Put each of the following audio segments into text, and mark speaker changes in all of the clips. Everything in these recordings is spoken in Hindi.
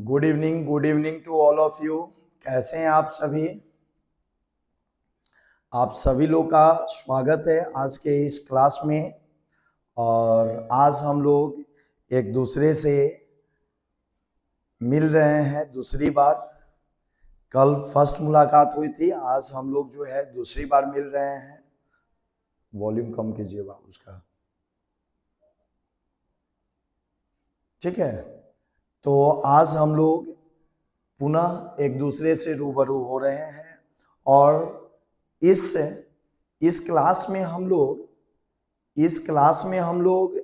Speaker 1: Good evening to all of you. कैसे हैं आप सभी? आप सभी लोग का स्वागत है आज के इस क्लास में। और आज हम लोग एक दूसरे से मिल रहे हैं दूसरी बार। कल फर्स्ट मुलाकात हुई थी, आज हम लोग जो है दूसरी बार मिल रहे हैं। वॉल्यूम कम कीजिए बाबू उसका, ठीक है। तो आज हम लोग पुनः एक दूसरे से रूबरू हो रहे हैं और इस क्लास में हम लोग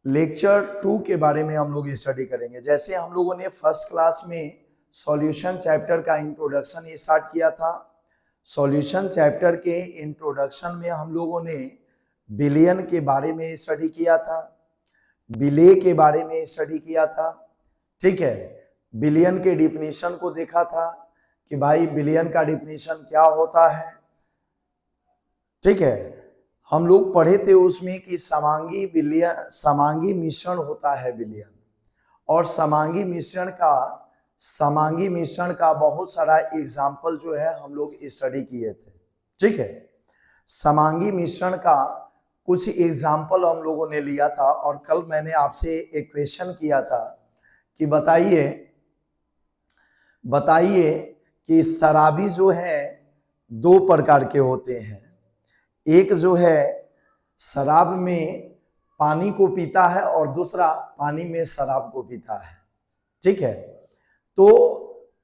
Speaker 1: लेक्चर 2 के बारे में हम लोग स्टडी करेंगे। जैसे हम लोगों ने फर्स्ट क्लास में सॉल्यूशन चैप्टर का इंट्रोडक्शन स्टार्ट किया था। सॉल्यूशन चैप्टर के इंट्रोडक्शन में हम लोगों ने बिलियन के बारे में स्टडी किया था, बिले के बारे में स्टडी किया था, ठीक है। बिलियन के डिफिनीशन को देखा था कि भाई बिलियन का डिफिनीशन क्या होता है, ठीक है। हम लोग पढ़े थे उसमें कि समांगी मिश्रण होता है बिलियन, और समांगी मिश्रण का बहुत सारा एग्जाम्पल जो है हम लोग स्टडी किए थे, ठीक है। समांगी मिश्रण का कुछ एग्जाम्पल हम लोगों ने लिया था और कल मैंने आपसे एक क्वेश्चन किया था कि बताइए कि शराबी जो है दो प्रकार के होते हैं। एक जो है शराब में पानी को पीता है और दूसरा पानी में शराब को पीता है, ठीक है। तो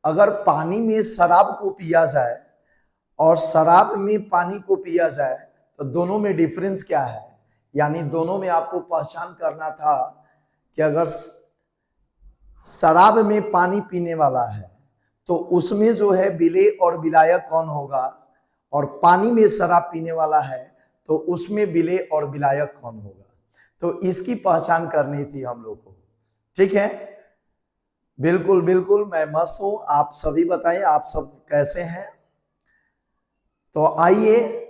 Speaker 1: अगर पानी में शराब को पिया जाए और शराब में पानी को पिया जाए तो दोनों में डिफरेंस क्या है, यानी दोनों में आपको पहचान करना था कि अगर शराब में पानी पीने वाला है तो उसमें जो है बिले और विलायक कौन होगा, और पानी में शराब पीने वाला है तो उसमें बिले और विलायक कौन होगा। तो इसकी पहचान करनी थी हम लोग को, ठीक है। बिल्कुल बिल्कुल मैं मस्त हूं, आप सभी बताइए आप सब कैसे हैं। तो आइए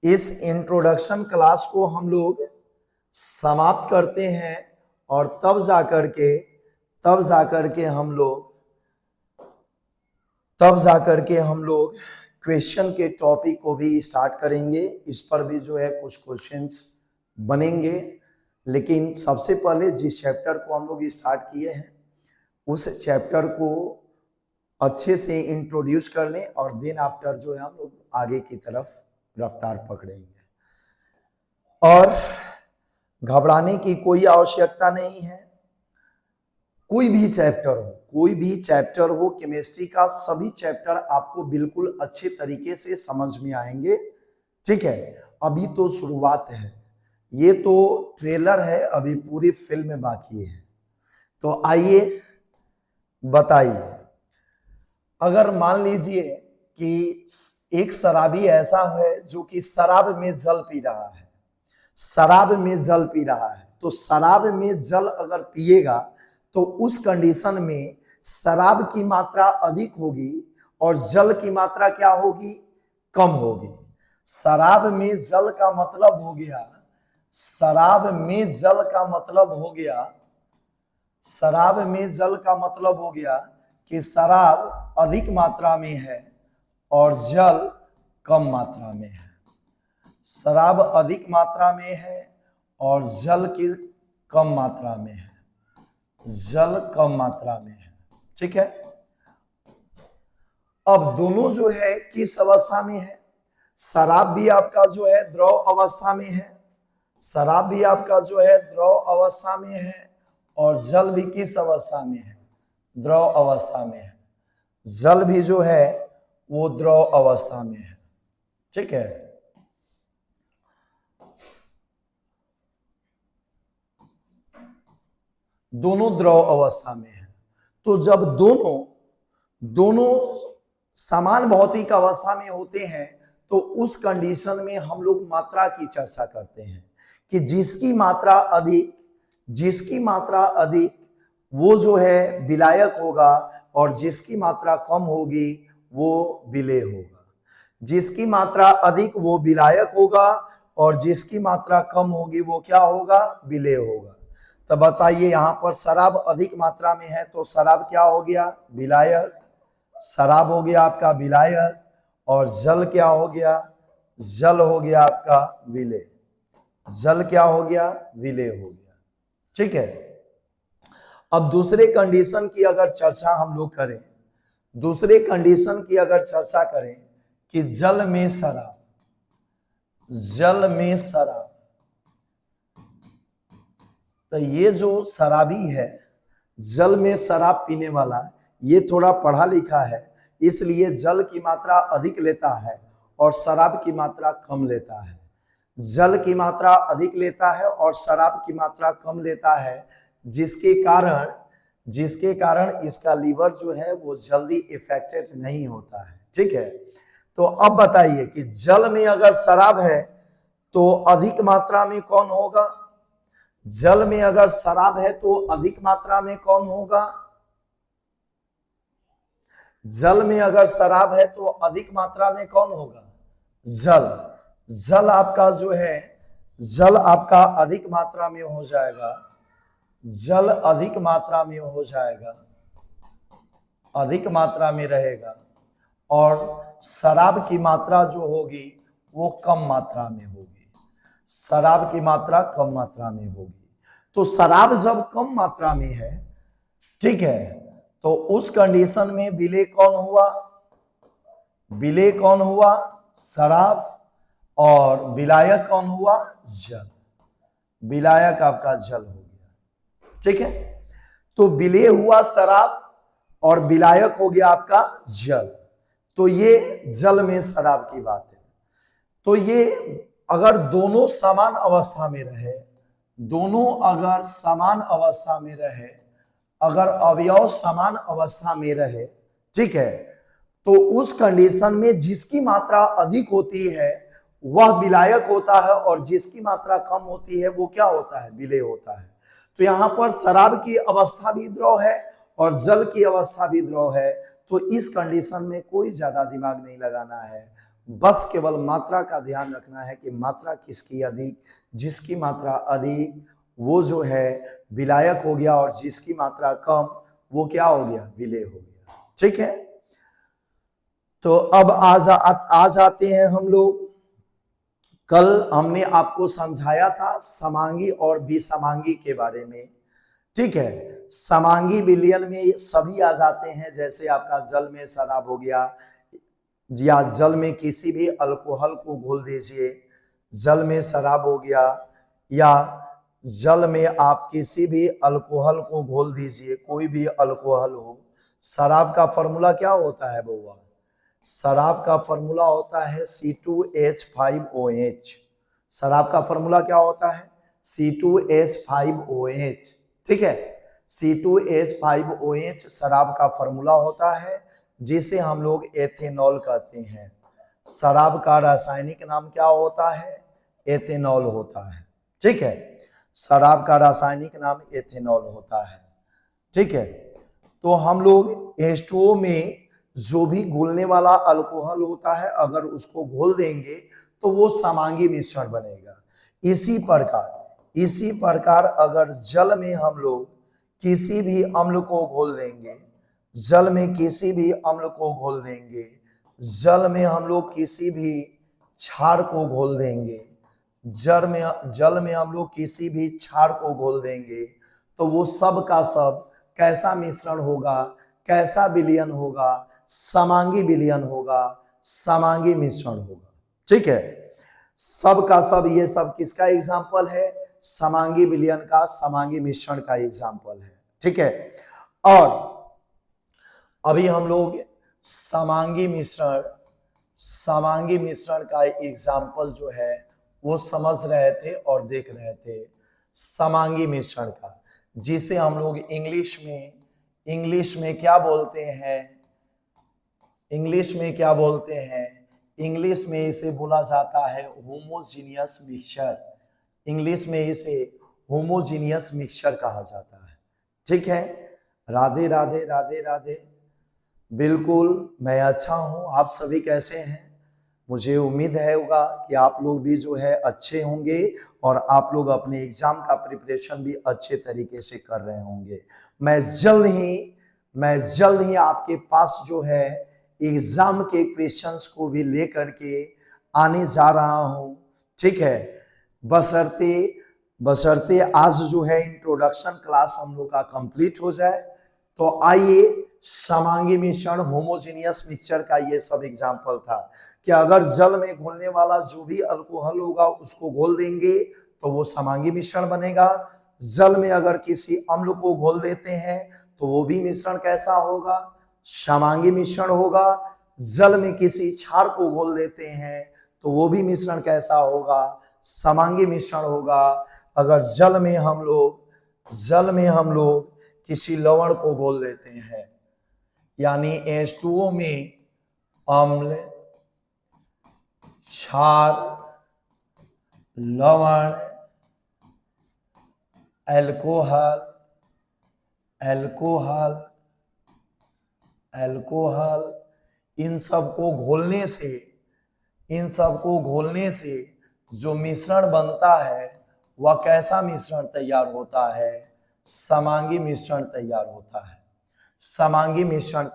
Speaker 1: इस इंट्रोडक्शन क्लास को हम लोग समाप्त करते हैं और तब जाकर के हम लोग क्वेश्चन के टॉपिक को भी स्टार्ट करेंगे। इस पर भी जो है कुछ क्वेश्चंस बनेंगे, लेकिन सबसे पहले जिस चैप्टर को हम लोग स्टार्ट किए हैं उस चैप्टर को अच्छे से इंट्रोड्यूस कर लें और देन आफ्टर जो है हम लोग आगे की तरफ रफ्तार पकड़ेंगे। और घबराने की कोई आवश्यकता नहीं है। कोई भी चैप्टर हो केमिस्ट्री का, सभी चैप्टर आपको बिल्कुल अच्छे तरीके से समझ में आएंगे, ठीक है। अभी तो शुरुआत है, ये तो ट्रेलर है, अभी पूरी फिल्म बाकी है। तो आइए बताइए, अगर मान लीजिए कि एक शराबी ऐसा है जो कि शराब में जल पी रहा है, तो शराब में जल अगर पिएगा तो उस कंडीशन में शराब की मात्रा अधिक होगी और जल की मात्रा क्या होगी, कम होगी। शराब में जल का मतलब हो गया कि शराब अधिक मात्रा में है और जल कम मात्रा में है। शराब अधिक मात्रा में है और जल की कम मात्रा में है, ठीक है। अब दोनों जो है किस अवस्था में है, शराब भी आपका जो है द्रव अवस्था में है, और जल भी किस अवस्था में है, द्रव अवस्था में है। जल भी जो है वो द्रव अवस्था में है, ठीक है। दोनों द्रव अवस्था में है। तो जब दोनों समान भौतिक अवस्था में होते हैं तो उस कंडीशन में हम लोग मात्रा की चर्चा करते हैं कि जिसकी मात्रा अधिक वो जो है विलायक होगा और जिसकी मात्रा कम होगी वो विलेय होगा। जिसकी मात्रा अधिक वो विलायक होगा और जिसकी मात्रा कम होगी वो क्या होगा, विलेय होगा। तो बताइए यहाँ पर शराब अधिक मात्रा में है तो शराब क्या हो गया? विलायक। शराब हो गया आपका विलायक, और जल क्या हो गया? जल हो गया आपका विलेय। जल क्या हो गया? विलेय हो गया। ठीक है। अब दूसरे कंडीशन की अगर चर्चा हम लोग करें, दूसरे कंडीशन की अगर चर्चा करें कि जल में शराब, जल में शराब, तो ये जो शराबी है, जल में शराब पीने वाला, ये थोड़ा पढ़ा लिखा है, इसलिए जल की मात्रा अधिक लेता है और शराब की मात्रा कम लेता है। जल की मात्रा अधिक लेता है और शराब की मात्रा कम लेता है, जिसके कारण इसका लीवर जो है वो जल्दी इफेक्टेड नहीं होता है। ठीक है। तो अब बताइए कि जल में अगर शराब है तो अधिक मात्रा में कौन होगा? जल में अगर शराब है तो अधिक मात्रा में कौन होगा? जल में अगर शराब है तो अधिक मात्रा में कौन होगा? जल। जल आपका जो है, जल आपका अधिक मात्रा में हो जाएगा, जल अधिक मात्रा में हो जाएगा, अधिक मात्रा में रहेगा, और शराब की मात्रा जो होगी वो कम मात्रा में होगी। शराब की मात्रा कम मात्रा में होगी। तो शराब जब कम मात्रा में है, ठीक है, तो उस कंडीशन में विलेय कौन हुआ? विलेय कौन हुआ? शराब। और विलायक कौन हुआ? जल। विलायक आपका जल हो गया। ठीक है। तो विलेय हुआ शराब और विलायक हो गया आपका जल। तो ये जल में शराब की बात है। तो ये अगर दोनों समान अवस्था में रहे, दोनों अगर समान अवस्था में रहे, अगर अवयव समान अवस्था में रहे, ठीक है, तो उस कंडीशन में जिसकी मात्रा अधिक होती है वह विलायक होता है और जिसकी मात्रा कम होती है वो क्या होता है? विलेय होता है। तो यहां पर शराब की अवस्था भी द्रव है और जल की अवस्था भी द्रव है। तो इस कंडीशन में कोई ज्यादा दिमाग नहीं लगाना है, बस केवल मात्रा का ध्यान रखना है कि मात्रा किसकी अधिक, जिसकी मात्रा अधिक वो जो है विलायक हो गया और जिसकी मात्रा कम वो क्या हो गया? विलेय हो गया। ठीक है। तो अब आज आते हैं हम लोग, कल हमने आपको समझाया था समांगी और विसमांगी के बारे में। ठीक है। समांगी विलयन में सभी आ जाते हैं, जैसे आपका जल में शराब हो गया, या जल में किसी भी अल्कोहल को घोल दीजिए, जल में शराब हो गया, या जल में आप किसी भी अल्कोहल को घोल दीजिए, कोई भी अल्कोहल हो। शराब का फॉर्मूला क्या होता है बउआ? शराब का फॉर्मूला होता है C2H5OH। शराब का फॉर्मूला क्या होता है? C2H5OH। ठीक है। C2H5OH शराब का फॉर्मूला होता है, जिसे हम लोग एथेनॉल कहते हैं। शराब का रासायनिक नाम क्या होता है? एथेनॉल होता है। ठीक है। शराब का रासायनिक नाम एथेनॉल होता है। ठीक है। तो हम लोग H2O में जो भी घुलने वाला अल्कोहल होता है, अगर उसको घोल देंगे तो वो समांगी मिश्रण बनेगा। इसी प्रकार अगर जल में हम लोग किसी भी अम्ल को घोल देंगे, जल में किसी भी अम्ल को घोल देंगे, जल में हम लोग किसी भी क्षार को घोल देंगे, जल में हम लोग किसी भी क्षार को घोल देंगे, तो वो सब का सब कैसा मिश्रण होगा? कैसा विलयन होगा? समांगी विलयन होगा, समांगी मिश्रण होगा। ठीक है। सब का सब, ये सब किसका एग्जाम्पल है? समांगी विलयन का, समांगी मिश्रण का एग्जाम्पल है। ठीक है। और अभी हम लोग समांगी मिश्रण का एग्जाम्पल जो है वो समझ रहे थे और देख रहे थे। समांगी मिश्रण का, जिसे हम लोग इंग्लिश में क्या बोलते हैं? इंग्लिश में इसे बोला जाता है होमोजीनियस मिक्सचर। इंग्लिश में इसे होमोजीनियस मिक्सचर कहा जाता है। ठीक है। राधे राधे राधे राधे। बिल्कुल मैं अच्छा हूं, आप सभी कैसे हैं? मुझे उम्मीद है होगा कि आप लोग भी जो है अच्छे होंगे और आप लोग अपने एग्जाम का प्रिपरेशन भी अच्छे तरीके से कर रहे होंगे। मैं जल्द ही आपके पास जो है एग्जाम के क्वेश्चंस को भी लेकर के आने जा रहा हूं, ठीक है। बशर्ते बशर्ते आज जो है इंट्रोडक्शन क्लास हम लोग का कंप्लीट हो जाए। तो आइए, समांगी मिश्रण, होमोजेनियस मिक्सचर का ये सब एग्जाम्पल था कि अगर जल में घुलने वाला जो भी अल्कोहल होगा उसको घोल देंगे तो वो समांगी मिश्रण बनेगा। जल में अगर किसी अम्ल को घोल देते हैं तो वो भी मिश्रण कैसा होगा? समांगी मिश्रण होगा। जल में किसी क्षार को घोल देते हैं तो वो भी मिश्रण कैसा होगा? समांगी मिश्रण होगा। अगर जल में हम लोग किसी लवण को घोल देते हैं, यानी H2O में अम्ल, क्षार, लवण, अल्कोहल इन सब को घोलने से जो मिश्रण बनता है वह कैसा मिश्रण तैयार होता है? समांगी मिश्रण तैयार होता है। समांगी मिश्रण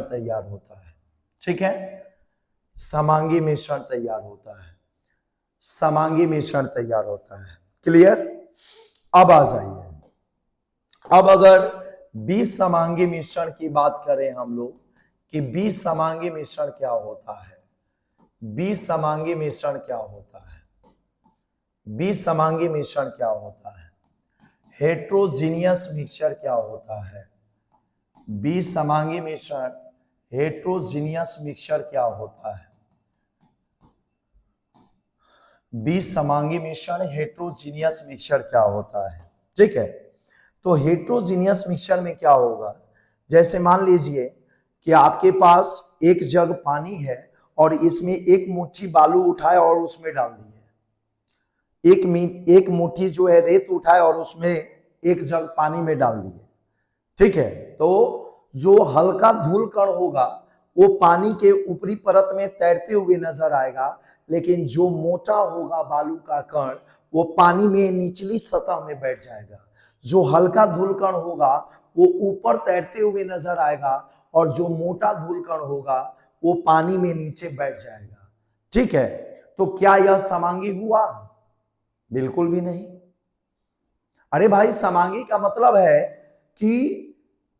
Speaker 1: तैयार होता है, ठीक है। समांगी मिश्रण तैयार होता है। क्लियर? अब आ जाइए, अब अगर बीसमांगी मिश्रण की बात करें हम लोग कि बीसमांगी मिश्रण क्या होता है। बीसमांगी मिश्रण क्या होता है? हेट्रोजीनियस मिक्सचर क्या होता है? बीसमांगी मिश्रण हेट्रोजीनियस मिक्सचर क्या होता है? बीसमांगी मिश्रण हेट्रोजीनियस मिक्सचर क्या होता है, ठीक है। तो हेट्रोजीनियस मिक्सचर में क्या होगा? जैसे मान लीजिए कि आपके पास एक जग पानी है और इसमें एक मुट्ठी बालू उठाए और उसमें डाल दिए, एक मुट्ठी जो है रेत उठाए और उसमें एक जग पानी में डाल दिए, ठीक है। तो जो हल्का धूल कण होगा वो पानी के ऊपरी परत में तैरते हुए नजर आएगा, लेकिन जो मोटा होगा बालू का कण वो पानी में निचली सतह में बैठ जाएगा। जो हल्का धूल कण होगा वो ऊपर तैरते हुए नजर आएगा और जो मोटा धूल कण होगा वो पानी में नीचे बैठ जाएगा, ठीक है। तो क्या यह समांगी हुआ? बिल्कुल भी नहीं। अरे भाई, समांगी का मतलब है कि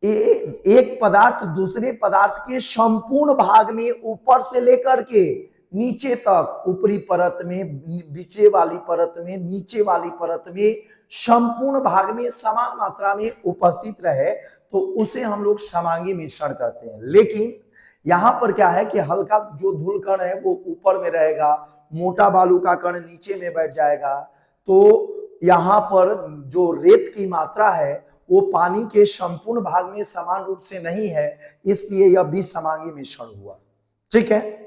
Speaker 1: एक पदार्थ दूसरे पदार्थ के संपूर्ण भाग में ऊपर से लेकर के नीचे तक, ऊपरी परत में, बीचे वाली परत में, नीचे वाली परत में, संपूर्ण भाग में समान मात्रा में उपस्थित रहे तो उसे हम लोग समांगी मिश्रण कहते हैं। लेकिन यहां पर क्या है कि हल्का जो धूल कण है वो ऊपर में रहेगा, मोटा बालू का कण नीचे में बैठ जाएगा। तो यहां पर जो रेत की मात्रा है वो पानी के संपूर्ण भाग में समान रूप से नहीं है, इसलिए यह बीसमांगी मिश्रण हुआ, ठीक है।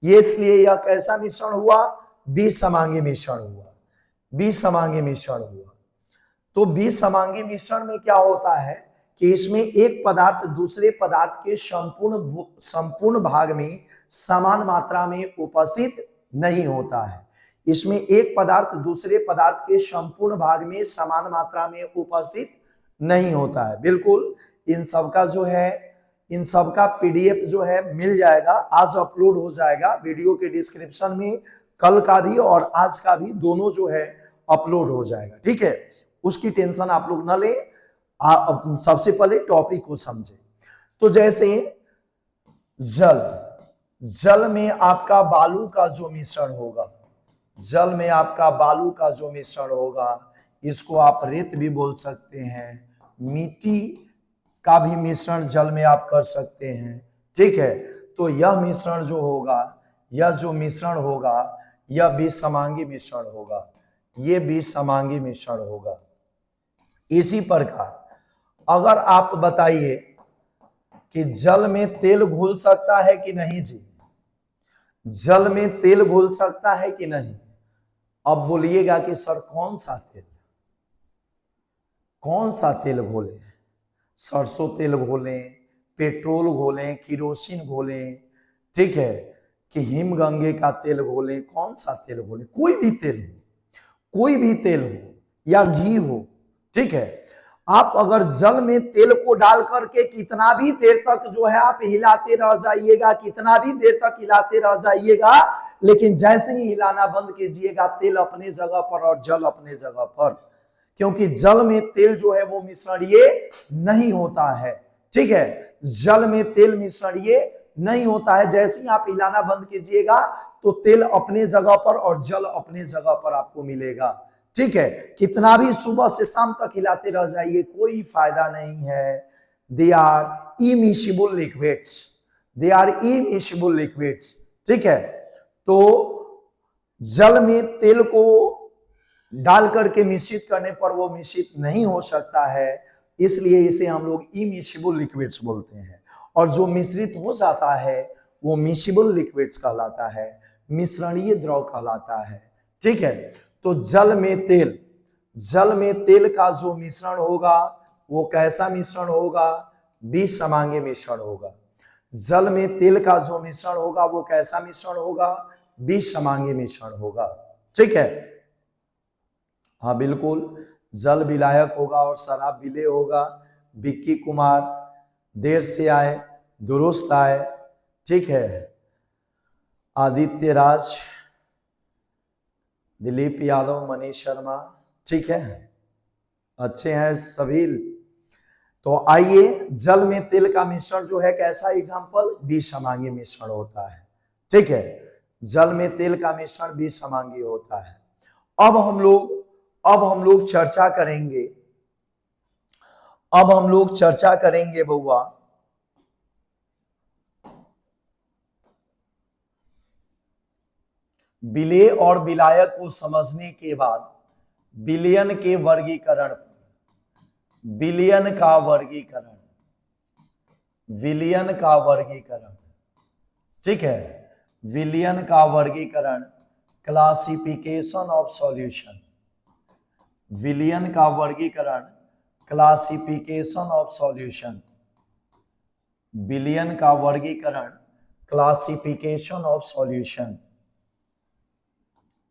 Speaker 1: ये इसलिए यह कैसा मिश्रण हुआ? बीसमांगी मिश्रण हुआ। तो बीसमांगी मिश्रण में क्या होता है कि इसमें एक पदार्थ दूसरे पदार्थ के संपूर्ण भाग में समान मात्रा में उपस्थित नहीं होता है। इसमें एक पदार्थ दूसरे पदार्थ के संपूर्ण भाग में समान मात्रा में उपस्थित नहीं होता है। बिल्कुल, इन सब का पीडीएफ जो है मिल जाएगा, आज अपलोड हो जाएगा वीडियो के डिस्क्रिप्शन में। कल का भी और आज का भी दोनों जो है अपलोड हो जाएगा, ठीक है। उसकी टेंशन आप लोग न ले, सबसे पहले टॉपिक को समझे। तो जैसे जल में आपका बालू का जो मिश्रण होगा, इसको आप रेत भी बोल सकते हैं, मिट्टी का भी मिश्रण जल में आप कर सकते हैं, ठीक है। तो यह मिश्रण जो होगा, यह बीसमांगी मिश्रण होगा। इसी प्रकार अगर आप बताइए कि जल में तेल घुल सकता है कि नहीं जी? जल में तेल घुल सकता है कि नहीं? अब बोलिएगा कि सर कौन सा तेल घोले? सरसों तेल घोलें, पेट्रोल घोलें, किरोसिन घोलें, ठीक है, कि हिमगंगे का तेल घोले, कौन सा तेल घोले, कोई भी तेल हो, कोई भी तेल हो या घी हो, ठीक है, आप अगर जल में तेल को डाल करके कितना भी देर तक जो है आप हिलाते रह जाइएगा, कितना भी देर तक हिलाते रह जाइएगा, लेकिन जैसे ही हिलाना बंद कीजिएगा तेल अपने जगह पर और जल अपने जगह पर, क्योंकि जल में तेल जो है वो मिश्रणीय नहीं होता है, ठीक है, जल में तेल मिश्रणीय नहीं होता है। जैसे ही आप हिलाना बंद कीजिएगा तो तेल अपने जगह पर और जल अपने जगह पर आपको मिलेगा, ठीक है, कितना भी सुबह से शाम तक हिलाते रह जाइए कोई फायदा नहीं है। They are immiscible liquids, they are immiscible liquids, ठीक है, तो जल में तेल को डाल करके मिश्रित करने पर वो मिश्रित नहीं हो सकता है, इसलिए इसे हम लोग इमिसिबल लिक्विड्स बोलते हैं, और जो मिश्रित हो जाता है वो मिसिबल लिक्विड्स कहलाता है, मिश्रणीय द्रव कहलाता है, ठीक है। तो जल में तेल का जो मिश्रण होगा वो कैसा मिश्रण होगा, विषमांगी मिश्रण होगा। जल में तेल का जो मिश्रण होगा वो कैसा मिश्रण होगा, विषमांगी मिश्रण होगा, ठीक है। हाँ बिल्कुल, जल विलायक होगा और शराब विलेय होगा। विक्की कुमार देर से आए, दुरुस्त आए, ठीक है। आदित्य राज, दिलीप यादव, मनीष शर्मा, ठीक है, अच्छे हैं सभी। तो आइए, जल में तेल का मिश्रण जो है कैसा, एग्जाम्पल विषमांगी मिश्रण होता है, ठीक है, जल में तेल का मिश्रण विषमांगी होता है। अब हम लोग चर्चा करेंगे बउआ विलेय और विलायक को समझने के बाद विलयन के वर्गीकरण, विलयन का वर्गीकरण, ठीक है, विलयन का वर्गीकरण, क्लासिफिकेशन ऑफ सॉल्यूशन, विलयन का वर्गीकरण, क्लासिफिकेशन ऑफ सॉल्यूशन, विलयन का वर्गीकरण, classification of solution,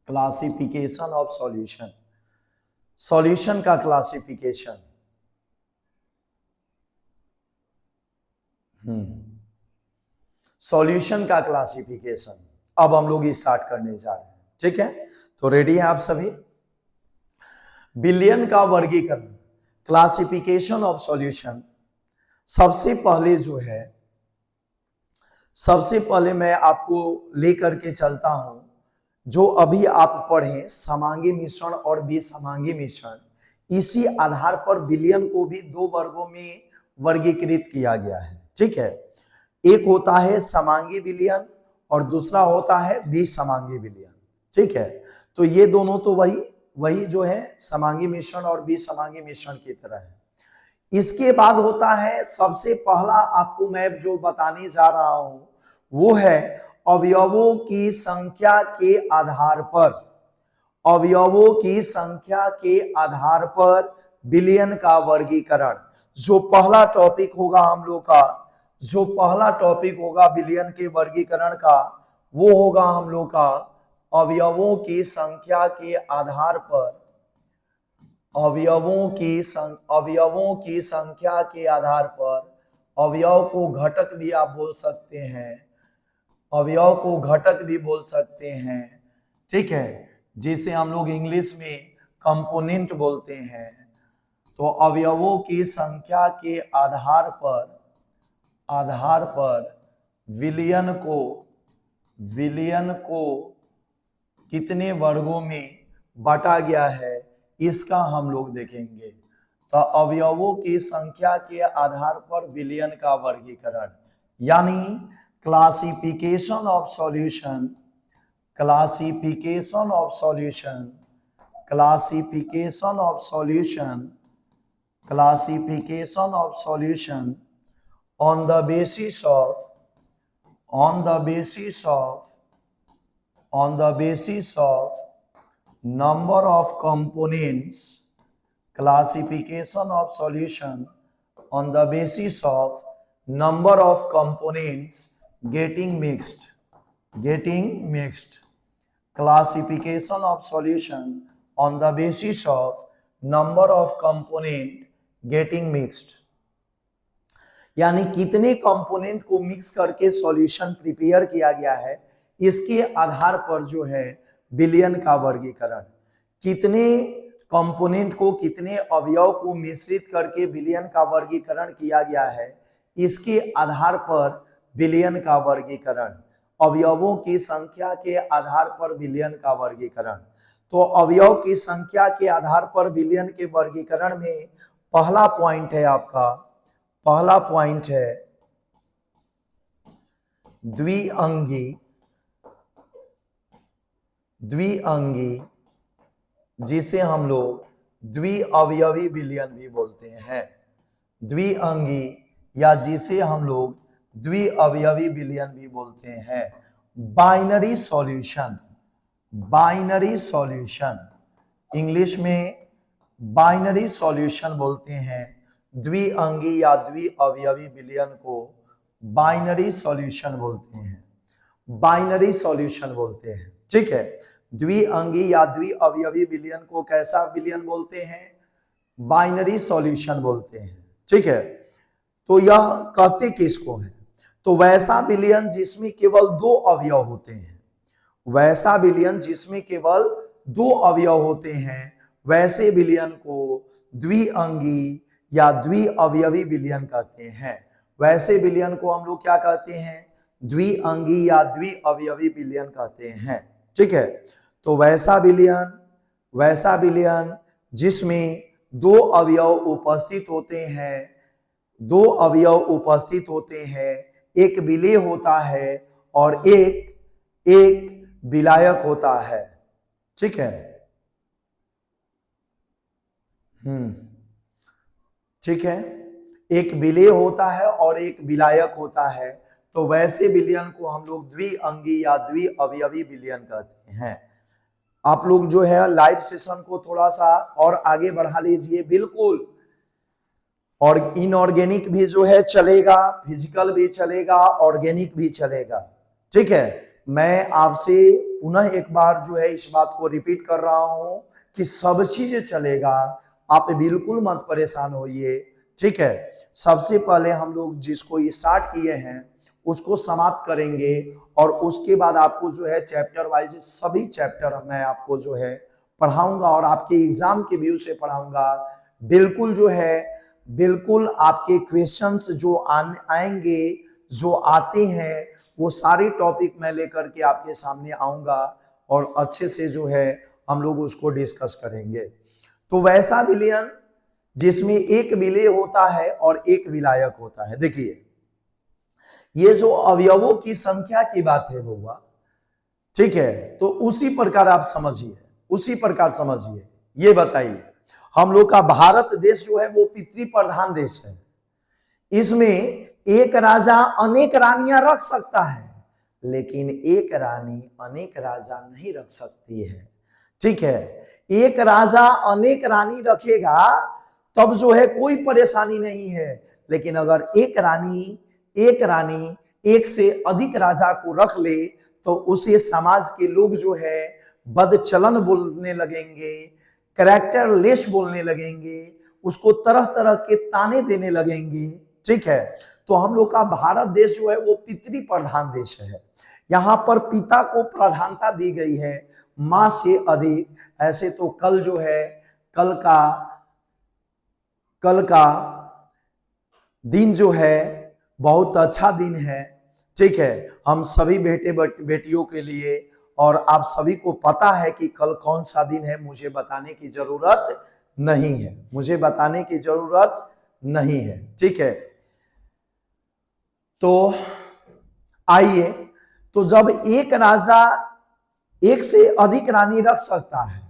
Speaker 1: classification of solution, solution का क्लासिफिकेशन, सॉल्यूशन का क्लासिफिकेशन अब हम लोग स्टार्ट करने जा रहे हैं, ठीक है। तो रेडी है आप सभी। विलयन का वर्गीकरण, क्लासिफिकेशन ऑफ सॉल्यूशन, सबसे पहले मैं आपको लेकर के चलता हूं जो अभी आप पढ़े समांगी मिश्रण और विषमांगी मिश्रण, इसी आधार पर विलयन को भी दो वर्गों में वर्गीकृत किया गया है, ठीक है। एक होता है समांगी विलयन और दूसरा होता है विषमांगी विलयन, ठीक है। तो ये दोनों तो वही जो है समांगी मिश्रण और विषमांगी मिश्रण की तरह है। इसके बाद होता है, सबसे पहला आपको मैं जो बताने जा रहा हूं वो है अवयवों की संख्या के आधार पर, अवयवों की संख्या के आधार पर विलयन का वर्गीकरण। जो पहला टॉपिक होगा हम लोग का, जो पहला टॉपिक होगा विलयन के वर्गीकरण का, वो होगा हम लोग का अवयवों की संख्या के आधार पर, अवयवों की संख्या के आधार पर, अवयव को घटक भी आप बोल सकते हैं, अवयव को घटक भी बोल सकते हैं, ठीक है, जिसे हम लोग इंग्लिश में कंपोनेंट बोलते हैं। तो अवयवों की संख्या के आधार पर विलयन को कितने वर्गों में बांटा गया है इसका हम लोग देखेंगे। तो अवयवों की संख्या के आधार पर विलयन का वर्गीकरण, यानी classification of solution, classification of solution, classification of solution, classification of solution on the basis of number of components, classification of solution on the basis of number of components getting mixed, classification of solution on the basis of number of component getting mixed, यानी कितने कंपोनेंट को मिक्स करके सॉल्यूशन प्रिपेयर किया गया है, इसके आधार पर जो है विलयन का वर्गीकरण, कितने कंपोनेंट को, कितने अवयव को मिश्रित करके विलयन का वर्गीकरण किया गया है, इसके आधार पर विलयन का वर्गीकरण, अवयवों की संख्या के आधार पर विलयन का वर्गीकरण। तो अवयव की संख्या के आधार पर विलयन के वर्गीकरण में पहला पॉइंट है आपका, पहला पॉइंट है द्विअंगी, जिसे हम लोग द्विअवयवी विलयन भी बोलते हैं, द्विअंगी या जिसे हम लोग द्विअवयवी विलयन भी बोलते हैं। बाइनरी सॉल्यूशन, इंग्लिश में बाइनरी सॉल्यूशन बोलते हैं। द्विअंगी या द्विअवयवी विलयन को बाइनरी सॉल्यूशन बोलते हैं, बाइनरी सॉल्यूशन बोलते हैं। ठीक है, द्विअंगी या द्विअवयवी विलयन को कैसा विलयन बोलते हैं? बाइनरी सॉल्यूशन बोलते हैं। ठीक है, तो यह कहते किसको है? तो वैसा विलयन जिसमें केवल दो अवयव होते हैं, वैसा विलयन जिसमें केवल दो अवयव होते हैं, वैसे विलयन को द्विअंगी या द्विअवयवी विलयन कहते हैं। वैसे विलयन को हम लोग क्या कहते हैं? द्विअंगी या द्विअवयवी विलयन कहते हैं। ठीक है, तो वैसा विलयन जिसमें दो अवयव उपस्थित होते हैं, दो अवयव उपस्थित होते हैं, एक विलेय होता है और एक विलायक होता है। ठीक है, ठीक है, एक विलेय होता है और एक विलायक होता है। तो वैसे विलयन को हम लोग द्विअंगी या द्विअवयवी विलयन कहते हैं। आप लोग जो है लाइव सेशन को थोड़ा सा और आगे बढ़ा लीजिए, बिल्कुल। और इनऑर्गेनिक भी जो है चलेगा, फिजिकल भी चलेगा, ऑर्गेनिक भी चलेगा। ठीक है, मैं आपसे पुनः एक बार जो है इस बात को रिपीट कर रहा हूं कि सब चीज चलेगा, आप बिल्कुल मत परेशान होइए। ठीक है, सबसे पहले हम लोग जिसको स्टार्ट किए हैं उसको समाप्त करेंगे और उसके बाद आपको जो है चैप्टर वाइज सभी चैप्टर मैं आपको जो है पढ़ाऊंगा और आपके एग्जाम के व्यू से पढ़ाऊंगा। बिल्कुल जो है, बिल्कुल आपके क्वेश्चंस जो आएंगे, जो आते हैं, वो सारे टॉपिक मैं लेकर के आपके सामने आऊंगा और अच्छे से जो है हम लोग उसको डिस्कस करेंगे। तो वैसा विलयन जिसमें एक विलेय होता है और एक विलायक होता है। देखिए, ये जो अवयवों की संख्या की बात है वो, ठीक है, तो उसी प्रकार आप समझिए, उसी प्रकार समझिए। ये बताइए, हम लोग का भारत देश जो है वो पितृ प्रधान देश है। इसमें एक राजा अनेक रानियां रख सकता है, लेकिन एक रानी अनेक राजा नहीं रख सकती है। ठीक है, एक राजा अनेक रानी रखेगा तब जो है कोई परेशानी नहीं है, लेकिन अगर एक रानी एक से अधिक राजा को रख ले तो उसे समाज के लोग जो है बदचलन बोलने लगेंगे, कैरेक्टर लेस बोलने लगेंगे, उसको तरह तरह के ताने देने लगेंगे। ठीक है, तो हम लोग का भारत देश जो है वो पितृ प्रधान देश है। यहाँ पर पिता को प्रधानता दी गई है, माँ से अधिक। ऐसे तो कल जो है, कल का दिन जो है बहुत अच्छा दिन है। ठीक है, हम सभी बेटे बेटियों के लिए, और आप सभी को पता है कि कल कौन सा दिन है, मुझे बताने की जरूरत नहीं है, मुझे बताने की जरूरत नहीं है। ठीक है, तो आइए, तो जब एक राजा एक से अधिक रानी रख सकता है,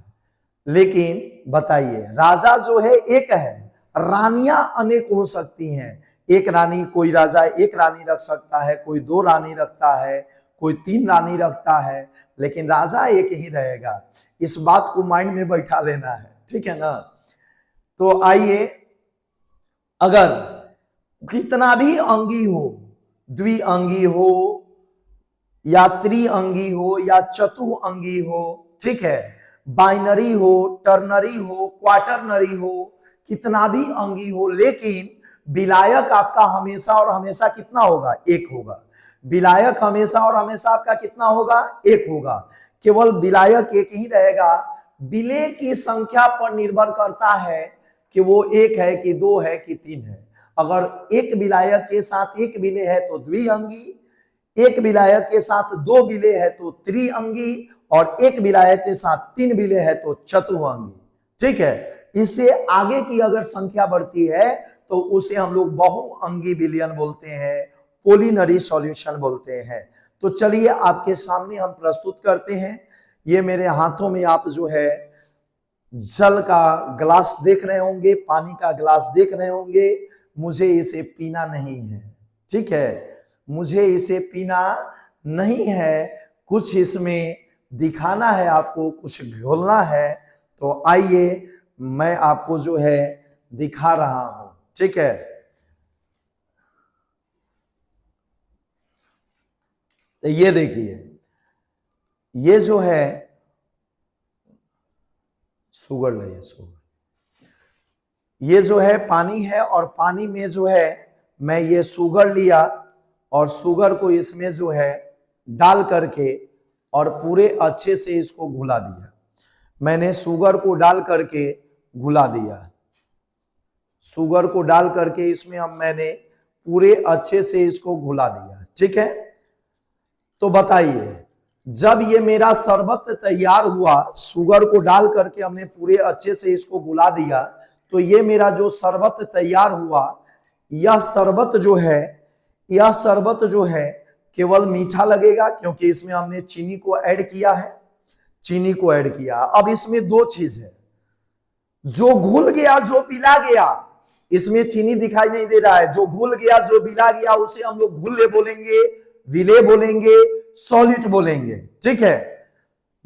Speaker 1: लेकिन बताइए राजा जो है एक है, रानियां अनेक हो सकती हैं। एक रानी, कोई राजा एक रानी रख सकता है, कोई दो रानी रखता है, कोई तीन रानी रखता है, लेकिन राजा एक ही रहेगा। इस बात को माइंड में बैठा लेना है। ठीक है ना? तो आइए, अगर कितना भी अंगी हो, द्विअंगी हो, या त्रिअंगी हो या चतुअंगी हो, ठीक है, बाइनरी हो, टर्नरी हो, क्वार्टरनरी हो, कितना भी अंगी हो, लेकिन विलायक आपका हमेशा और हमेशा कितना होगा, एक होगा। विलायक हमेशा और हमेशा आपका कितना होगा, एक होगा। केवल विलायक एक ही रहेगा। विलेय की संख्या पर निर्भर करता है कि वो एक है कि दो है कि तीन है। अगर एक विलायक के साथ एक विलेय है तो द्विअंगी, एक विलायक के साथ दो विलेय है तो त्रिअंगी, और एक विलायक के साथ तीन विलेय है तो चतुअंगी, ठीक है। इससे आगे की अगर संख्या बढ़ती है तो उसे हम लोग बहुअंगी विलयन बोलते हैं, पोलिनरी सॉल्यूशन बोलते हैं। तो चलिए आपके सामने हम प्रस्तुत करते हैं। ये मेरे हाथों में आप जो है जल का ग्लास देख रहे होंगे, पानी का ग्लास देख रहे होंगे। मुझे इसे पीना नहीं है, ठीक है, मुझे इसे पीना नहीं है, कुछ इसमें दिखाना है आपको, कुछ घोलना है। तो आइए मैं आपको जो है दिखा रहा हूं, ठीक है। तो ये देखिए, ये जो है शुगर नहीं, शुगर, ये जो है पानी है, और पानी में जो है मैं ये शुगर लिया और शुगर को इसमें जो है डाल करके और पूरे अच्छे से इसको घुला दिया। मैंने शुगर को डाल करके घुला दिया, शुगर को डाल करके इसमें अब मैंने पूरे अच्छे से इसको घुला दिया, ठीक है। तो बताइए, जब ये मेरा शरबत तैयार हुआ, शुगर को डाल करके हमने पूरे अच्छे से इसको घुला दिया, तो ये मेरा जो शरबत तैयार हुआ, यह शरबत जो है, यह शरबत जो है केवल मीठा लगेगा क्योंकि इसमें हमने चीनी को ऐड किया है, चीनी को ऐड किया। अब इसमें दो चीज है, जो घुल गया जो पिला गया, इसमें चीनी दिखाई नहीं दे रहा है, जो घुल गया जो पिला गया उसे हम लोग घुल्ले बोलेंगे, विलेय बोलेंगे, सॉलिड बोलेंगे, ठीक है।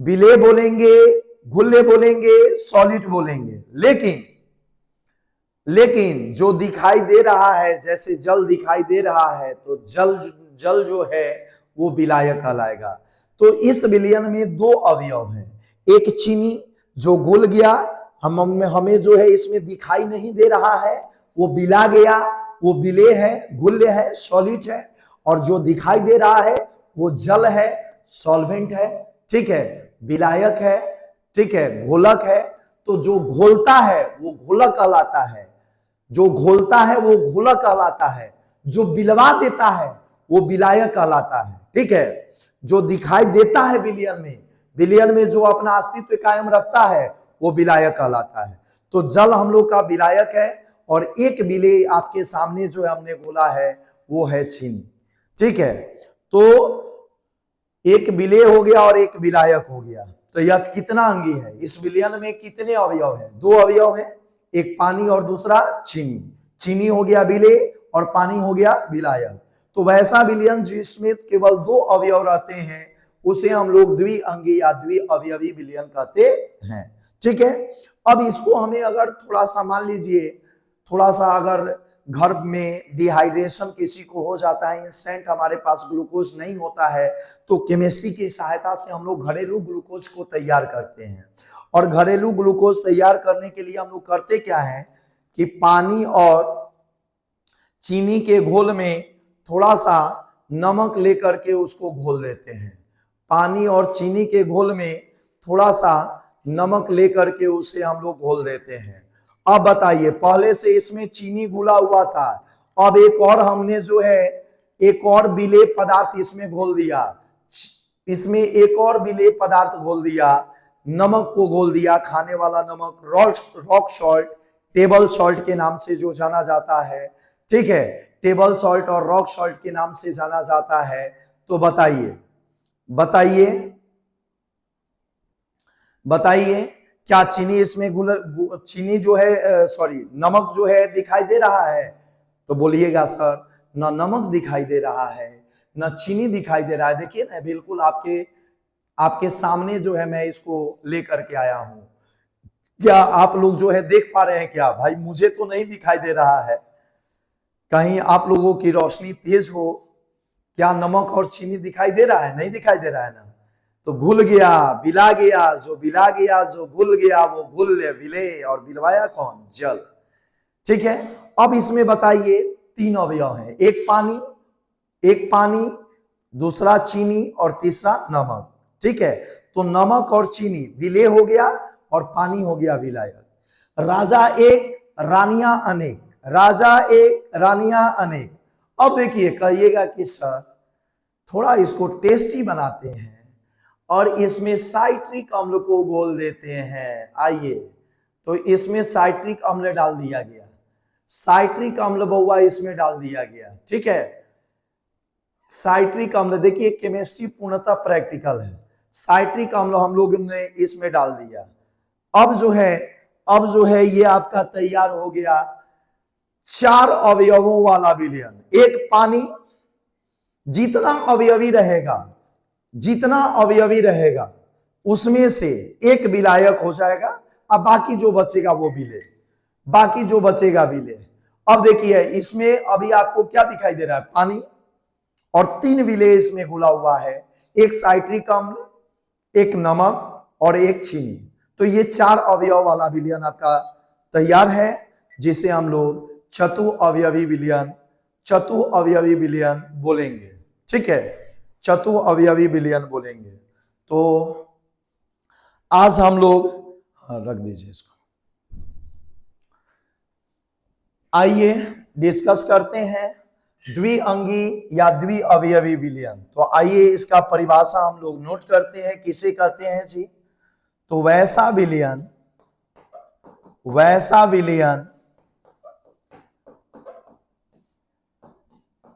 Speaker 1: विलेय बोलेंगे, घुल्ले बोलेंगे, सॉलिड बोलेंगे। लेकिन जो दिखाई दे रहा है, जैसे जल दिखाई दे रहा है, तो जल जो है वो विलायक कहलाएगा। तो इस विलयन में दो अवयव हैं, एक चीनी जो घुल गया, हमें जो है इसमें दिखाई नहीं दे रहा है, वो बिला गया, वो विलेय है, घुल्य है, सॉलिड है। और जो दिखाई दे रहा है वो जल है, सॉल्वेंट है, ठीक है, विलायक है, ठीक है, घोलक है। तो जो घोलता है वो घोलक कहलाता है, जो घोलता है वो घोलक कहलाता है, जो बिलवा देता है वो विलायक कहलाता है, ठीक है। जो दिखाई देता है विलयन में जो अपना अस्तित्व कायम रखता है वो विलायक कहलाता है। तो जल हम लोग का विलायक है, और एक विलेय आपके सामने जो हमने घोला है वो है चीनी, ठीक है। तो एक विलेय हो गया और एक विलायक हो गया। तो यह कितना अंगी है, इस विलयन में कितने अवयव हैं, दो अवयव हैं, एक पानी और दूसरा चीनी। चीनी हो गया विलेय और पानी हो गया विलायक। तो वैसा विलयन जिसमें केवल दो अवयव रहते हैं उसे हम लोग द्विअंगी या द्विअवयवी विलयन कहते हैं, ठीक है। अब इसको हमें अगर थोड़ा सा मान लीजिए, थोड़ा सा अगर घर में डिहाइड्रेशन किसी को हो जाता है, इंस्टेंट हमारे पास ग्लूकोज नहीं होता है, तो केमिस्ट्री की सहायता से हम लोग घरेलू ग्लूकोज को तैयार करते हैं। और घरेलू ग्लूकोज तैयार करने के लिए हम लोग करते क्या है कि पानी और चीनी के घोल में थोड़ा सा नमक लेकर के उसको घोल देते हैं। पानी और चीनी के घोल में थोड़ा सा नमक लेकर के उसे हम लोग घोल देते हैं। अब बताइए, पहले से इसमें चीनी घुला हुआ था, अब एक और हमने जो है एक और विलेय पदार्थ इसमें घोल दिया, इसमें एक और विलेय पदार्थ घोल दिया, नमक को घोल दिया, खाने वाला नमक, रॉक सॉल्ट, टेबल सॉल्ट के नाम से जो जाना जाता है, ठीक है, टेबल सॉल्ट और रॉक सॉल्ट के नाम से जाना जाता है। तो बताइए बताइए बताइए, क्या चीनी इसमें चीनी जो है सॉरी नमक जो है दिखाई दे रहा है? तो बोलिएगा सर ना नमक दिखाई दे रहा है ना चीनी दिखाई दे रहा है। देखिए ना, बिल्कुल आपके सामने जो है मैं इसको लेकर के आया हूं। क्या आप लोग जो है देख पा रहे हैं क्या? भाई मुझे तो नहीं दिखाई दे रहा है, कहीं आप लोगों की रोशनी तेज हो क्या नमक और चीनी दिखाई दे रहा है? नहीं दिखाई दे रहा है ना। तो घुल गया, बिला गया, जो बिला गया, जो घुल गया, वो घुल विले, और बिलवाया कौन? जल। ठीक है। अब इसमें बताइए तीन अवयव हैं, एक पानी, दूसरा चीनी और तीसरा नमक। ठीक है। तो नमक और चीनी विलेय हो गया और पानी हो गया विलायक। राजा एक, रानियां अनेक, राजा एक, रानियां अनेक। अब देखिए, कहिएगा कि सर थोड़ा इसको टेस्टी बनाते हैं और इसमें साइट्रिक अम्ल को घोल देते हैं। आइए, तो इसमें साइट्रिक अम्ल डाल दिया गया, साइट्रिक अम्ल बउआ इसमें डाल दिया गया। ठीक है। साइट्रिक अम्ल, देखिए केमिस्ट्री पूर्णतः प्रैक्टिकल है। साइट्रिक अम्ल हम लोग ने इसमें डाल दिया। अब जो है ये आपका तैयार हो गया चार अवयवों वाला विलयन। एक पानी, जितना अवयवी रहेगा उसमें से एक विलायक हो जाएगा, अब बाकी जो बचेगा वो विलेय। अब देखिए इसमें अभी आपको क्या दिखाई दे रहा है? पानी और तीन विलेय इसमें घुला हुआ है, एक साइट्रिक अम्ल, एक नमक और एक चीनी। तो ये चार अवयव वाला विलयन आपका तैयार है, जिसे हम लोग चतु अवयवी विलयन बोलेंगे। ठीक है, चतु अवयवी विलयन बोलेंगे। तो आज हम लोग, रख दीजिए इसको, आइए डिस्कस करते हैं द्विअंगी या द्विअवयवी विलयन। तो आइए इसका परिभाषा हम लोग नोट करते हैं, किसे कहते हैं जी? तो वैसा विलयन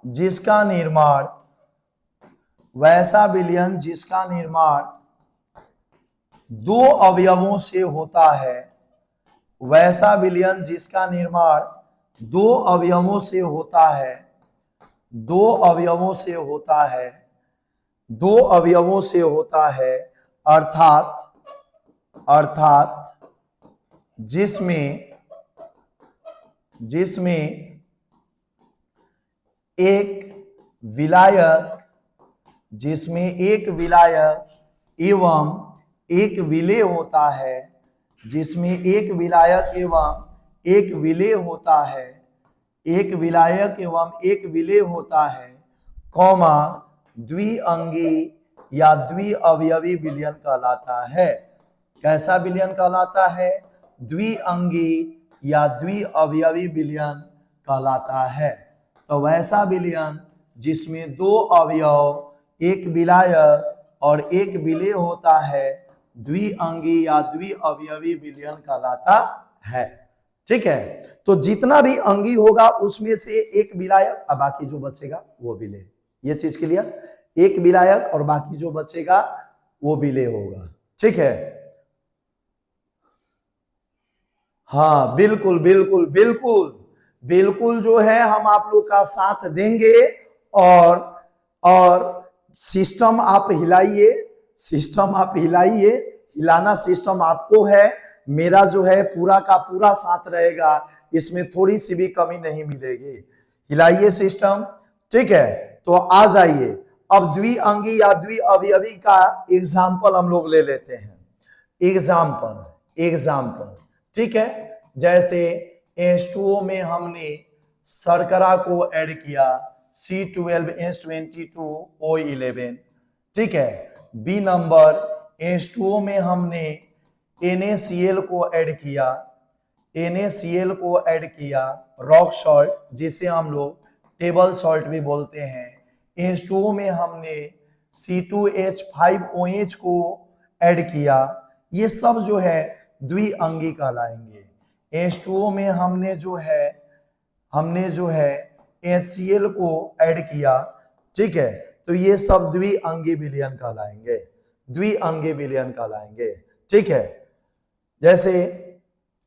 Speaker 1: जिसका निर्माण दो अवयवों से होता है, वैसा विलयन जिसका निर्माण दो अवयवों से होता है, अर्थात जिसमें एक विलायक एवं एक विलेय होता है, कौमा द्विअंगी या द्विअवयवी विलयन कहलाता है। कैसा विलयन कहलाता है? द्विअंगी या द्विअवयवी विलयन कहलाता है। तो वैसा विलयन जिसमें दो अवयव, एक विलायक और एक विलेय होता है, द्विअंगी या द्विअवयवी विलयन कहलाता है। ठीक है। तो जितना भी अंगी होगा उसमें से एक विलायक और बाकी जो बचेगा वो विलेय। ये चीज क्लियर? एक विलायक और बाकी जो बचेगा वो विलेय होगा। ठीक है। हाँ, बिल्कुल जो है हम आप लोग का साथ देंगे। और सिस्टम आप हिलाइए, हिलाना सिस्टम आपको है, मेरा जो है पूरा का पूरा साथ रहेगा, इसमें थोड़ी सी भी कमी नहीं मिलेगी। हिलाइए सिस्टम। ठीक है। तो आ जाइए, अब द्विअंगी या द्विअवयवी का एग्जाम्पल हम लोग ले लेते हैं। एग्जाम्पल, ठीक है। जैसे H2O में हमने शर्करा को ऐड किया, C12H22O11। ठीक है। बी नंबर, H2O में हमने NaCl को ऐड किया, रॉक सॉल्ट, जिसे हम लोग टेबल सॉल्ट भी बोलते हैं। H2O में हमने C2H5OH को ऐड किया, ये सब जो है द्विअंगी कहलाएंगे। H2O में हमने जो है HCl को ऐड किया। ठीक है। तो ये सब द्विअंगी विलयन कहलाएंगे। ठीक है। जैसे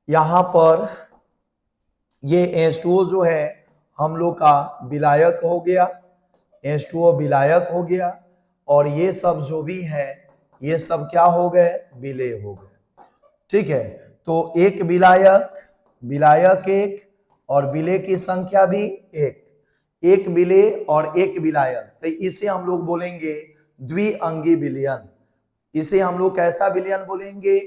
Speaker 1: यहां पर ये H2O जो है हम लोग का विलायक हो गया, H2O विलायक हो गया, और ये सब जो भी है ये सब क्या हो गए? विलेय हो गए। ठीक है। तो एक विलायक एक और विलेय की संख्या भी एक। एक विलेय और एक विलायक, तो इसे हम लोग बोलेंगे द्विअंगी विलयन। इसे हम लोग कैसा विलयन बोलेंगे?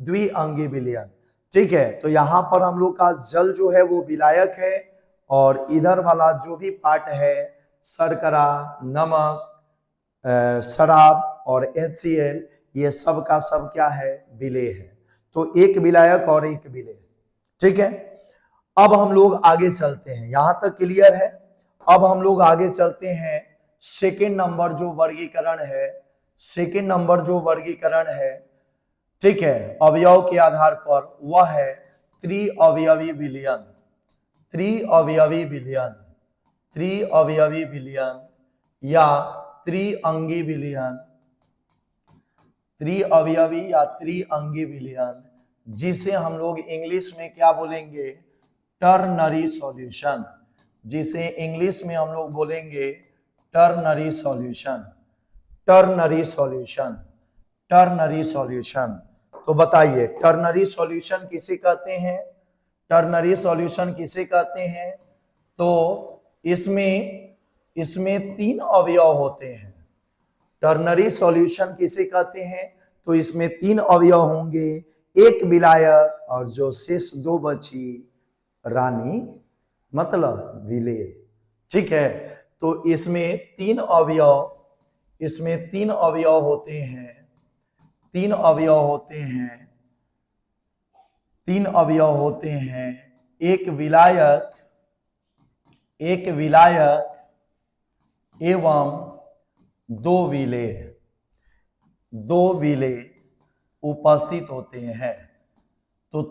Speaker 1: द्विअंगी विलयन। ठीक है, तो यहां पर हम लोग का जल जो है वो विलायक है और इधर वाला जो भी पार्ट है शर्करा, नमक, शराब और HCl, ये सब का सब क्या है? विलेय है। तो एक विलायक और एक विलेय। ठीक है, अब हम लोग आगे चलते हैं, यहां तक क्लियर है। अब हम लोग आगे चलते हैं, सेकेंड नंबर जो वर्गीकरण है, सेकेंड नंबर जो वर्गीकरण है, ठीक है, अवयव के आधार पर, वह है त्रिअवयवी विलयन। त्रिअवयवी विलयन, त्रिअवयवी विलयन या त्रिअंगी विलयन, त्रिअवयवी या त्रिअंगी विलयन, जिसे हम लोग इंग्लिश में क्या बोलेंगे? Ternary solution. जिसे इंग्लिश में हम लोग बोलेंगे ternary solution. Ternary solution, ternary solution. तो बताइए टर्नरी सॉल्यूशन किसे कहते हैं? टर्नरी सॉल्यूशन किसे कहते हैं? तो इसमें तीन अवयव होते हैं। टर्नरी सॉल्यूशन किसे कहते हैं? तो इसमें तीन अवयव होंगे, एक विलायक और जो शेष दो बची रानी, मतलब विलेय। ठीक है, तो इसमें तीन अवयव होते हैं, तीन अवयव होते हैं, एक विलायक एवं दो विलेय उपस्थित होते हैं। तो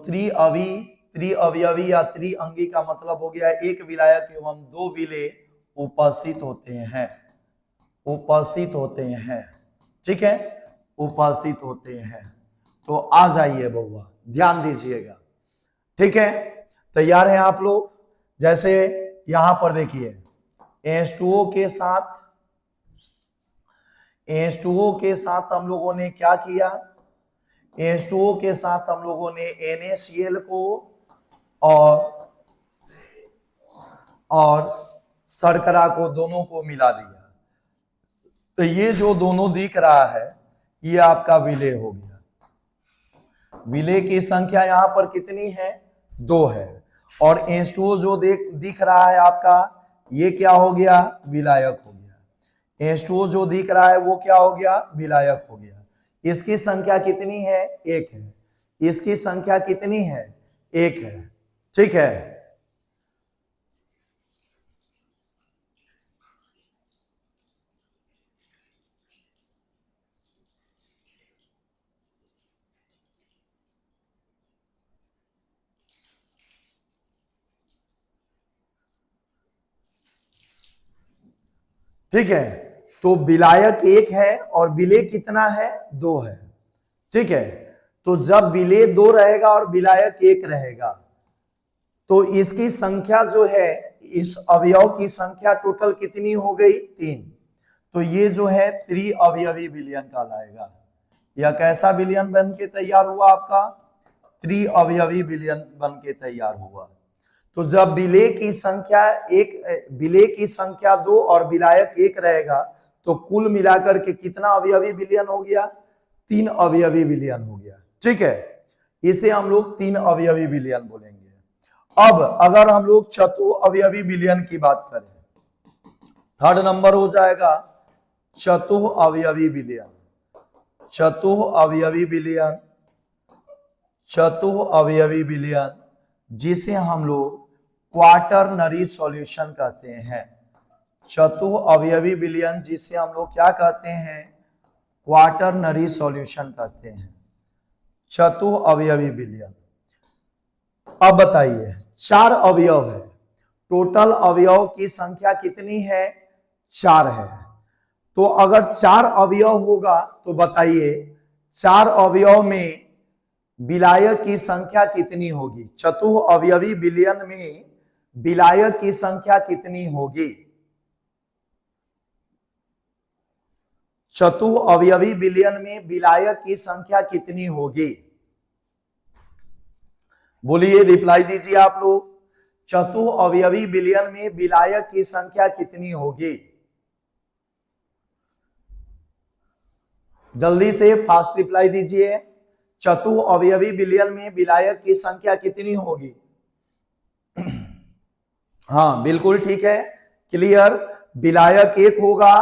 Speaker 1: त्रिअवयवी या त्रिअंगी का मतलब हो गया एक विलायक एवं दो विलेय उपस्थित होते हैं। ठीक है, उपस्थित होते हैं। तो आ जाइए बउआ, ध्यान दीजिएगा। ठीक है, तैयार हैं आप लोग? जैसे यहां पर देखिए H2O के साथ हम लोगों ने क्या किया? H2O के साथ हम लोगों ने NaCl को और शर्करा को, दोनों को मिला दिया। तो ये जो दोनों दिख रहा है ये आपका विलेय हो गया। विलेय की संख्या यहां पर कितनी है? 2 है। और H2O जो दिख रहा है आपका, ये क्या हो गया? विलायक हो गया। H2O जो दिख रहा है वो क्या हो गया? विलायक हो गया। इसकी संख्या कितनी है? 1 है। इसकी संख्या कितनी है? 1 है। ठीक है, ठीक है। तो विलायक 1 है और विलेय कितना है? 2 है। ठीक है, तो जब विलेय 2 रहेगा और विलायक 1 रहेगा तो इसकी संख्या जो है, इस अवयव की संख्या टोटल कितनी हो गई? 3। तो ये जो है त्रिअवयवी विलयन कहलाएगा। यह कैसा विलयन बन के तैयार हुआ आपका? त्रिअवयवी विलयन बन के तैयार हुआ। तो जब विलेय की संख्या 2 और विलायक 1 रहेगा तो कुल मिलाकर के कितना अवयवी विलयन हो गया? 3 अवयवी विलयन हो गया। ठीक है, इसे हम लोग 3 अवयवी विलयन बोलेंगे। अब अगर हम लोग चतुअवयवी विलयन की बात करें, थर्ड नंबर हो जाएगा चतुअवयवी विलयन। चतुअवयवी विलयन, चतुअवयवी विलयन जिसे हम लोग क्वाटरनरी सॉल्यूशन कहते हैं। चतुअवयवी विलयन जिसे हम लोग क्या कहते हैं? क्वाटरनरी सॉल्यूशन कहते हैं, चतुअवयवी विलयन। अब बताइए 4 अवयव है, टोटल अवयव की संख्या कितनी है? 4 है। तो अगर 4 अवयव होगा तो बताइए 4 अवयव में विलायक की संख्या कितनी होगी? चतुअवयवी विलयन में विलायक की संख्या कितनी होगी? चतुअवयवी विलयन में विलायक की संख्या कितनी होगी? बोलिए, रिप्लाई दीजिए आप लोग। चतु अवयवी विलयन में विलायक की संख्या कितनी होगी? जल्दी से फास्ट रिप्लाई दीजिए। चतु अवयवी विलयन में विलायक की संख्या कितनी होगी? हाँ बिल्कुल ठीक है, क्लियर। विलायक 1 होगा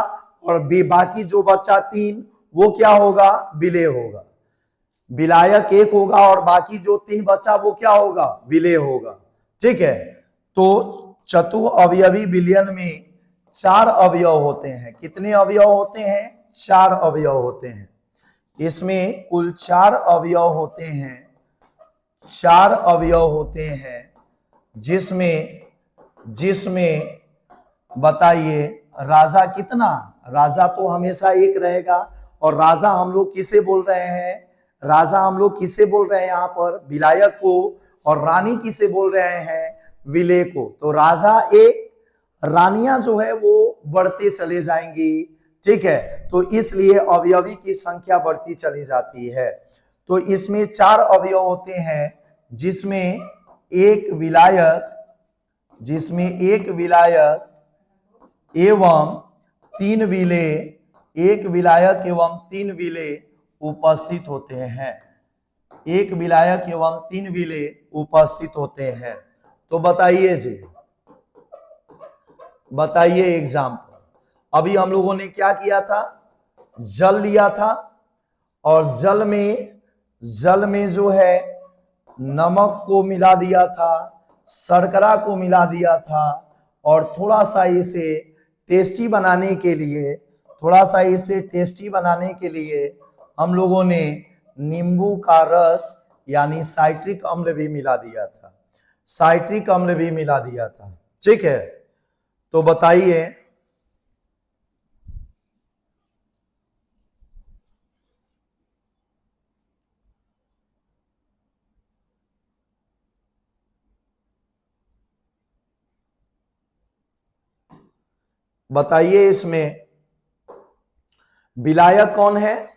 Speaker 1: और बाकी जो बचा 3 वो क्या होगा? विलेय होगा। विलायक 1 होगा और बाकी जो 3 बचा वो क्या होगा? विलेय होगा। ठीक है, तो चतु अवयवी विलयन में 4 अवयव होते हैं। कितने अवयव होते हैं? 4 अवयव होते हैं। इसमें कुल 4 अवयव होते हैं। 4 अवयव होते हैं जिसमें बताइए राजा कितना? राजा तो हमेशा 1 रहेगा। और राजा हम लोग किसे बोल रहे हैं? राजा हम लोग किसे बोल रहे हैं यहाँ पर? विलायक को। और रानी किसे बोल रहे हैं? विलेय को। तो राजा 1, रानियां जो है वो बढ़ते चले जाएंगी। ठीक है, तो इसलिए अवयवी की संख्या बढ़ती चली जाती है। तो इसमें 4 अवयव होते हैं जिसमें एक विलायक एवं 3 विलेय, 1 विलायक एवं 3 विलेय उपस्थित होते हैं। 1 विलायक एवं 3 विलेय उपस्थित होते हैं। तो बताइए जी, बताइए एग्जाम्पल। अभी हम लोगों ने क्या किया था? जल लिया था और जल में जो है नमक को मिला दिया था, शर्करा को मिला दिया था और थोड़ा सा इसे टेस्टी बनाने के लिए हम लोगों ने नींबू का रस यानी साइट्रिक अम्ल भी मिला दिया था। ठीक है, तो बताइए इसमें विलायक कौन है?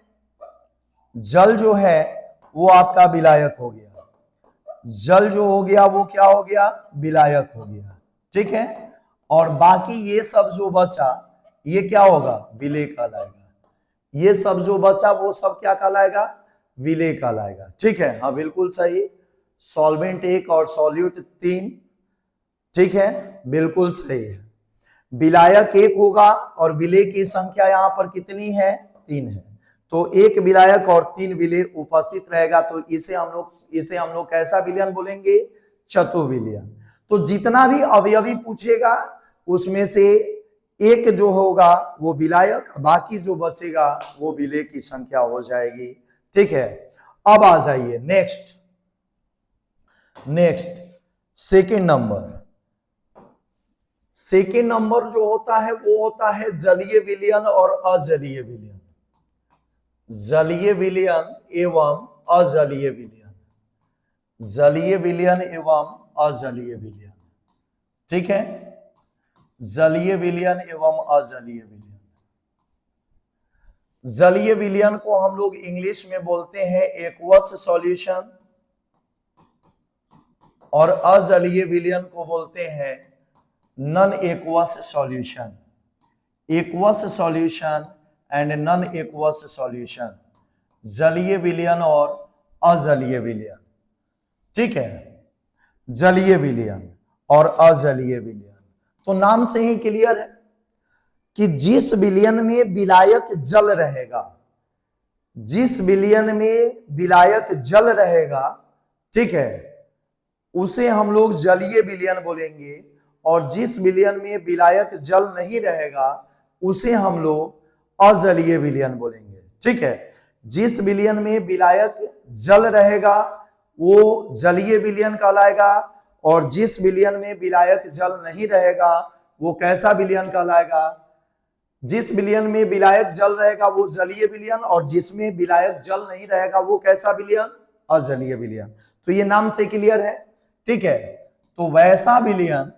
Speaker 1: जल जो है वो आपका विलायक हो गया। जल जो हो गया वो क्या हो गया? विलायक हो गया। ठीक है, और बाकी ये सब जो बचा ये क्या होगा? विलेय कहलाएगा। ये सब जो बचा वो सब क्या कहलाएगा? विलेय कहलाएगा। ठीक है, हाँ बिल्कुल सही। सॉल्वेंट 1 और सॉल्यूट 3। ठीक है, बिल्कुल सही है। विलायक 1 होगा और विलेय की संख्या यहाँ पर कितनी है? 3 है। तो 1 विलायक और 3 विलेय उपस्थित रहेगा। तो इसे हम लोग कैसा विलयन बोलेंगे? चतुर्विलयन। तो जितना भी अवयवी पूछेगा उसमें से 1 जो होगा वो विलायक, बाकी जो बचेगा वो विलेय की संख्या हो जाएगी। ठीक है, अब आ जाइए नेक्स्ट सेकेंड नंबर जो होता है वो होता है जलीय विलयन और अजलीय विलयन। जलीय विलयन एवं अजलीय विलयन। जलीय विलयन एवं अजलीय विलयन। ठीक है, जलीय विलयन एवं अजलीय विलयन। जलीय विलयन को हम लोग इंग्लिश में बोलते हैं एक्वस सॉल्यूशन और अजलीय विलयन को बोलते हैं non aqueous solution. Aqueous solution and non aqueous solution, जलीय विलयन और अजलीय विलयन। ठीक है, जलीय विलयन और अजलीय विलयन। तो नाम से ही क्लियर है कि जिस विलयन में विलायक जल रहेगा, जिस विलयन में विलायक जल रहेगा, ठीक है, उसे हम लोग जलीय विलयन बोलेंगे। और जिस विलयन में विलायक जल नहीं रहेगा उसे हम लोग अजलीय विलयन बोलेंगे। ठीक है, जिस विलयन में विलायक जल रहेगा वो जलीय विलयन कहलाएगा और जिस विलयन में विलायक जल नहीं रहेगा वो कैसा विलयन कहलाएगा? जिस विलयन में विलायक जल रहेगा वो जलीय विलयन और जिसमें विलायक जल नहीं रहेगा वो कैसा विलयन? अजलीय विलयन। तो ये नाम से क्लियर है। ठीक है, तो वैसा विलयन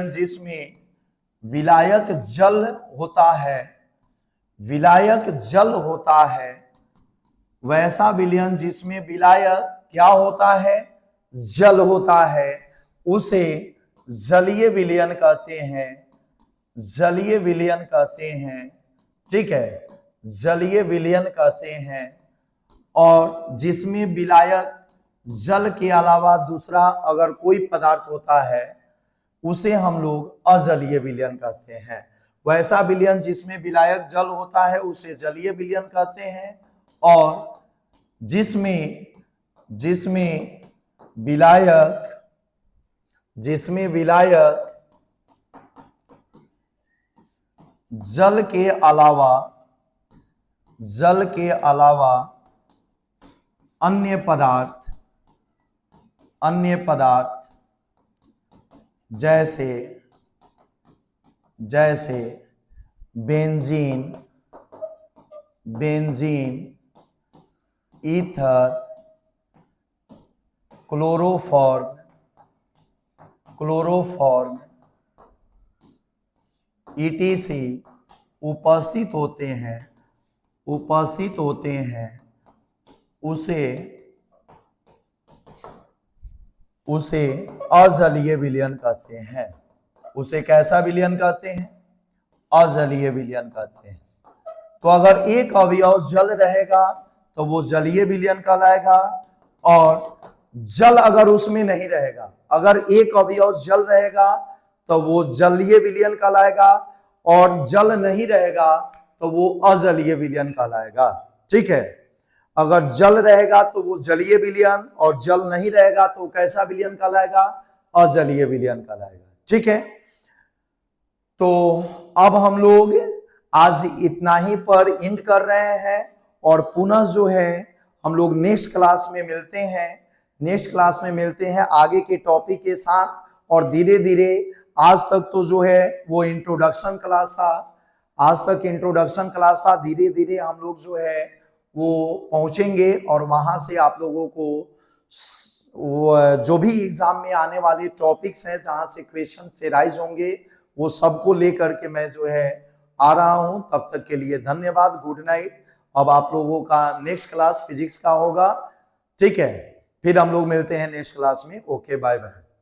Speaker 1: जिसमें विलायक जल होता है, विलायक जल होता है, वैसा विलयन जिसमें विलायक क्या होता है, जल होता है, उसे जलीय विलयन कहते हैं, जलीय विलयन कहते हैं। ठीक है, जलीय विलयन कहते हैं। और जिसमें विलायक जल के अलावा दूसरा अगर कोई पदार्थ होता है उसे हम लोग अजलीय विलयन कहते हैं। वैसा विलयन जिसमें विलायक जल होता है उसे जलीय विलयन कहते हैं। और जिसमें विलायक जल के अलावा अन्य पदार्थ जैसे बेंजीन, ईथर, क्लोरोफॉर्म ETC उपस्थित होते हैं, उसे अजलीय विलयन कहते हैं। उसे कैसा विलयन कहते हैं, अजलीय विलयन कहते हैं। तो अगर एक अवयव जल रहेगा तो वो जलीय विलयन कहलाएगा, और जल अगर उसमें नहीं रहेगा, अगर एक अवयव जल रहेगा तो वो जलीय विलयन कहलाएगा, और जल नहीं रहेगा तो वो अजलीय विलयन कहलाएगा। ठीक है, अगर जल रहेगा तो वो जलीय विलयन, और जल नहीं रहेगा तो कैसा विलयन कहलाएगा, अजलीय विलयन कहलाएगा। ठीक है, तो अब हम लोग आज इतना ही पर एंड कर रहे हैं, और पुनः जो है हम लोग नेक्स्ट क्लास में मिलते हैं आगे के टॉपिक के साथ। और धीरे धीरे आज तक तो जो है वो इंट्रोडक्शन क्लास था, धीरे धीरे हम लोग जो है वो पहुंचेंगे, और वहां से आप लोगों को वो जो भी एग्जाम में आने वाले टॉपिक्स हैं जहां से क्वेश्चन से राइज होंगे वो सबको लेकर के मैं जो है आ रहा हूं। तब तक के लिए धन्यवाद, गुड नाइट। अब आप लोगों का नेक्स्ट क्लास फिजिक्स का होगा। ठीक है, फिर हम लोग मिलते हैं नेक्स्ट क्लास में। Okay, bye bye.